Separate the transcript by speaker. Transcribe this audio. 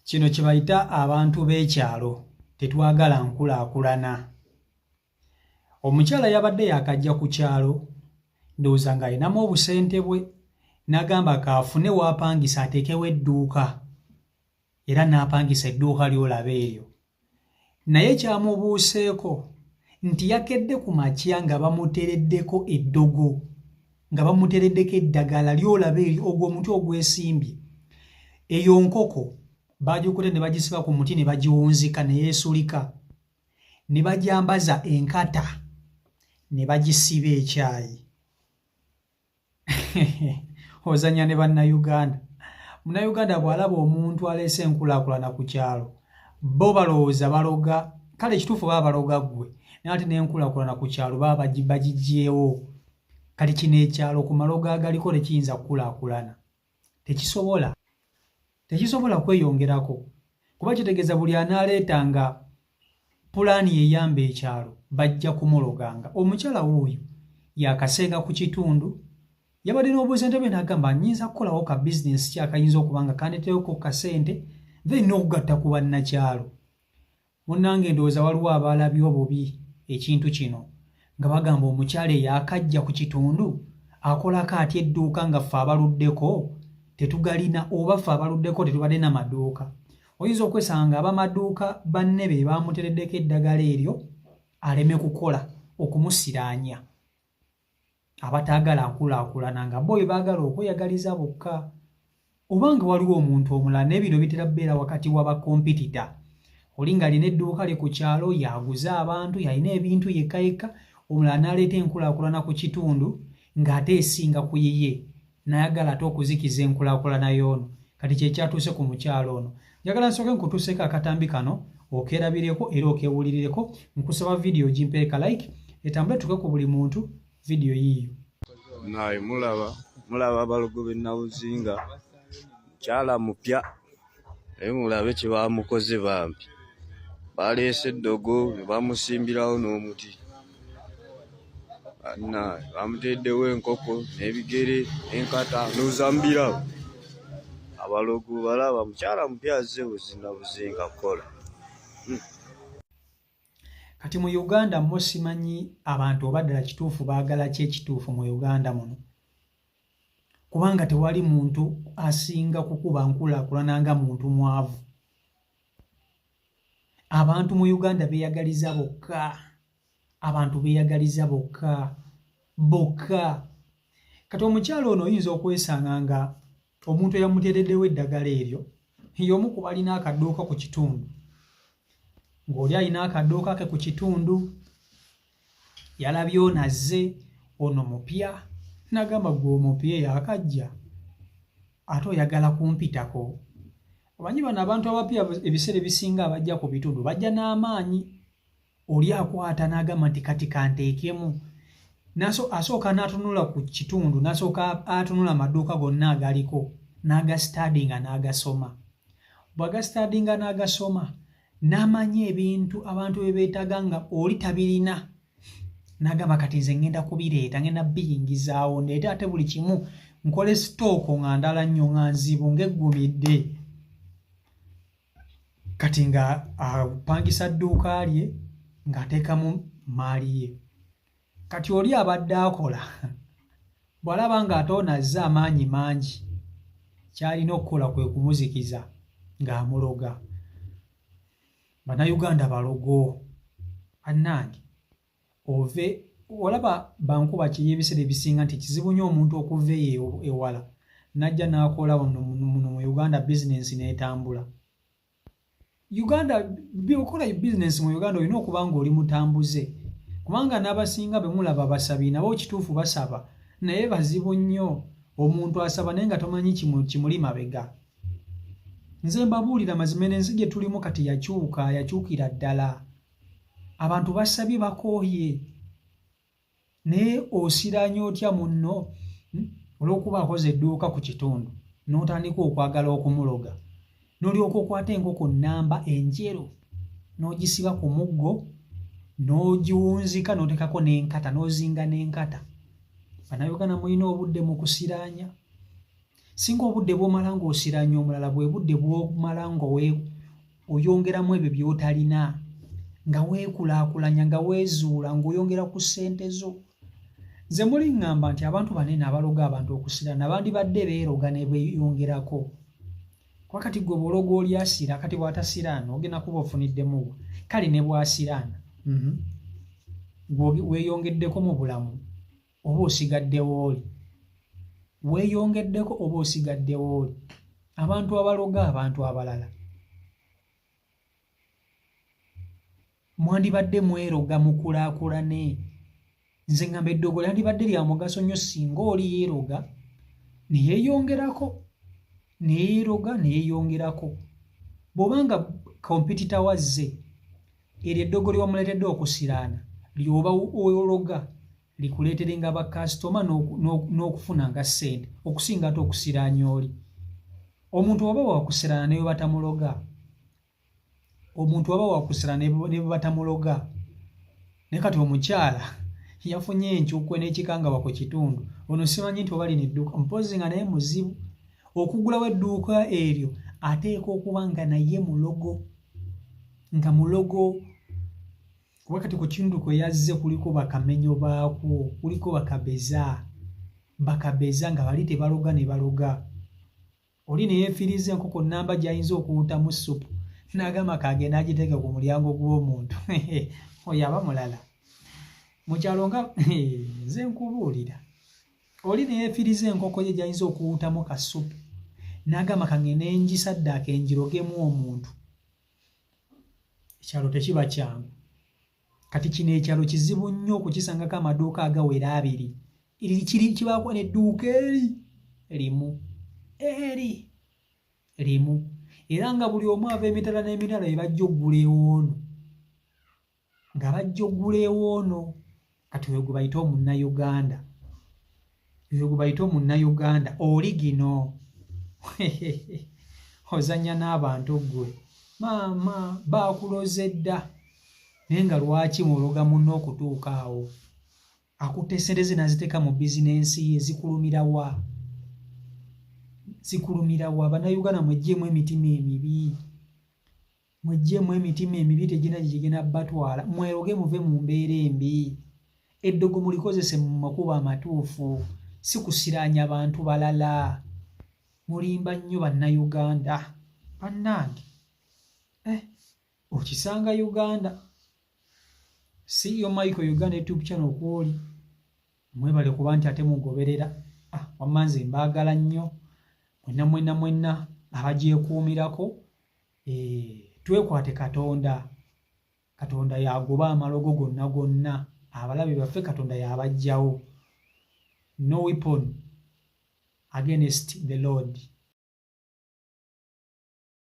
Speaker 1: Kino kye bayita abantu b'ekyalo tetwagala nkulaakulana. Omukyala yabadde yaakajja ku kyalo ndowooza ng'alinamu obusente bwe n'agamba kaafune w'apangisa ateekewo edduuka era n'apangisa edduuka ly'olaba eryo. Naye kyamubuuseeko nti yakedde ku makya nga bamutereddeko eddogo, nga bamutereddeko eddagala ly'olaba eryo ogwo omutwe ogwesimbye. Eyo nkoko baagikutte ne bagisiba ku muti ne bagiwunzika ne yeesulika, ne bagyambaza enkata ne bagisiba ekyayi. Ozannya ne Bannayuganda. Munnayuganda bw'alaba omuntu aleese enkulaakulana ku kyalo bo balowooza baloga, kale ekituufu baba baloga ggwe naye ate n'enkulaakulana ku kyalo baba bagiggyeewo. Kati kino ekyalo ku maloga agaliko tekiyinza kukulaakulana, tekisobola kweyongerako kuba kitegeeza buli anaaleetanga pulaani yeyamba ekyalo bajja kumuloganga. Omukyala wuuyo yaakasenga ku kitundu, yabadde n'obusente bwe n'agamba nnyinza kukolawo ka bizinesi kyakayinza okuba nga kandeeteyoko kasente then n'okugatta ku bannakyalo. Munnange ndowooza waliwo abaalabye obubi ekintu kino nga bagamba omukyala eyaakajja ku kitundu akolako atya edduuka nga ffe abaluddeko tetugalina, oba ffe abaluddeko tetubadde n'amaduuka. Oyinza okwesanga ab'amaduuka banne be baamutereddeko eddagala eryo aleme kukola okumusiraanya. Abataagala nkulaakulana nga bo baagala okweyagaliza bokka. Obanga waliwo omuntu omulala n'ebino bitera bbeera wakati w'abakompitita. Oli ng'alina edduuka lye ku kyalo yaguza abantu, yalina ebintu yekka yekka, omulala n'aleeta enkulaakulana ku kitundu ng'ate esinga ku yiye, n'ayagala ate okuzikiza enkulaakulana y'ono. Kati kye kyatuuse ku mukyalo ono. Njagala nsooke nkutuuseeko akatambi kano okeerabireko era okeewulirireko. Nkusaba vidiyo gimpeeka like etambule tuke ku buli muntu vidiyo yiiyo.
Speaker 2: Naye mulaba abalogo b'e Nawuzinga, mukyala mupya naye mulabe kye baamukoze bambi. Baleese eddogo ne bamusimbirawo n'omuti. Annaye bamuteeddewo enkoko n'ebigere n'enkata n'ozambirawo. Abalogo balaba mukyala mupya azze Nawuzinga kukola.
Speaker 1: Kati mu Uganda mo simanyi abantu oba ddala kituufu baagala ki ekituufu mu Uganda muno, kubanga tewali muntu asinga kukuba nkulaakulana nga muntu mwavu. Abantu mu Uganda beeyagaliza bokka, abantu beeyagaliza bokka. Kati omukyalo ono oyinza okwesanga nga omuntu eyamuteereddewo eddagala eryo y'omu ku balina akadduuka ku kitundu. Ng'oli alina akadduuka ke ku kitundu, yalabye ono azze, ono mupya, n'agamba gwe omupya yaakajja ate oyagala kumpitako. Omanyi bano abantu abapya ebiseera ebisinga abajja ku bitundu bajja n'amaanyi. Oli akwata n'agamba nti kati kanteekemu. Asooka n'atunula ku kitundu, n'asooka atunula amaduuka gonna agaliko n'agasitaadinga n'agasoma. Bw'agasitaadinga n'agasoma n'amanya ebintu abantu bye beetaaga nga oli tabirina. N'agamba kati nze ngenda kubireeta, ngenda biyingizaawo ndeete ate buli kimu nkole sitooko nga ndala nnyo nga nzibu ng'eggumidde. Kati nga apangisa dduuka lye ng'ateekamu maali ye. Kati oli abadde akola bw'alaba ng'ate ono azze amaanyi mangi, ky'alina okukola kwe kumuzikiza ng'amuloga. Bannayuganda balogo bannange, olaba bankuba kiri ebiseera ebisinga nti kizibu nnyo omuntu okuva eyo ewala n'ajja n'akola muno mu Uganda bizinensi n'etambula. Okola bizinensi mu Uganda olina okuba ng'oli mutambuze, kubanga n'abasinga be mulaba basabi nabo kituufu basaba naye bazibu nnyo. Omuntu asaba naye nga tomanyi kimuli mabega. Nze mbabuulira mazima ensi gye tulimu kati yakyukira ddala. Abantu basabye bakooye, naye osiraanya otya munno olw'okuba akoze edduuka ku kitundu n'otandika okwagala okumuloga, n'olyoka okwata enkoko nnamba enjeru n'ogisiba ku muggo n'ogiwunzika n'oteekako n'enkata n'ozinga n'enkata. Bannayuganda mulina obudde mu kusiraanya. singa obudde bw'omala ng'osiranya omulala bwe budde bw'omala ng'oyongeramu ebyo by'otalina nga weekulaakulanya nga weezuula ng'oyongera ku ssente zo. Nze muli ŋŋamba nti abantu banene abaloga abantu okusirana bandibadde beeroga ne beeyongerako. Wakati gwe bw'ologa oli asira kati bw'atasiraana ogenda kuba ofuniddemu kale ne bw'asiraana weeyongeddeko mu bulamu oba osigaddewo oli. Weeyongeddeko oba osigaddewo oli. Abantu abaloga abantu abalala mwandibadde mweroga mukulaakulane. Nze ŋŋamba eddogo lyandibadde lya mugaso nnyo singa oli yeeroga ne yeeyongerako ne yeeroga ne yeeyongerako. Bw'obanga kompitita wazze eryo eddogo lyewamuleetedde okusiraana lyoba ologa likuleetere nga bakasitoma n'okufunanga ssente okusinga ate okusiraanya oli. Omuntu oba wakusiraana ne bwe batamuloga, omuntu oba wakusiraana ne bwe batamuloga, naye kati omukyala yafunye enkyukwe n'ekikangabwa ku kitundu, ono simanyi nti oba lino edduuka mpozi nga naye muzibu. Okugulawo edduuka eryo ateeka okuba nga naye mulogo, nga mulogo. Kuba kati ku kitundu kwe yazze kuliko bakamenyo baakwo, kuliko bakabeza nga bali tebaloga ne baloga. Oli ne yeefiriza enkoko nnamba gy'ayinza okuwutamu ssupu n'agamba kaagenda agiteeke ku mulyango gw'omuntu. Oyo aba mulala. Mu kyalo nga nze nkubuulira, oli ne yeefiriza enkoko ye gy'ayinza okuwutamu kassupu n'agamba kangende ngisaddaaka enjirogemu omuntu. Ekyalo tekiba kyangu. Kati kino ekyalo kizibu nnyo okukisangako amaduuka agawera abiri. Kibaako n'edduuka limu. Era nga buli omu ava emitala n'emitala bye bajja oggula ewoono. Nga bajja oggula ewoono. Kati oyo gwe bayita omunnayuganda. Oli gino. Ozannya n'abantu ggwe. Maama baakuloze dda. Naye nga lwaki muloga munno okutuuka awo? Akutte ssente ze n'aziteeka mu bizinensi ye, zikulumira wa? Bannayuganda mweggyemu emitima emibi tegina gye gigenda batwala. Mweroge muve mu mbeera embi. Eddogo mulikozese mu makubo amatuufu, si kusiraanya bantu balala. Mulimba nnyo Bannayuganda. Bannange, okisanga Uganda. CEO Michael Uganda YouTube channel kwoli. Mwebale kuba nti ate mugoberera. Wamma nze mbaagala nnyo. Mwenna abagyekuumirako. Twekwate Katonda. Katonda yagoba amalogo gonna. Abalabe baffe Katonda yabajjawo. No weapon against the Lord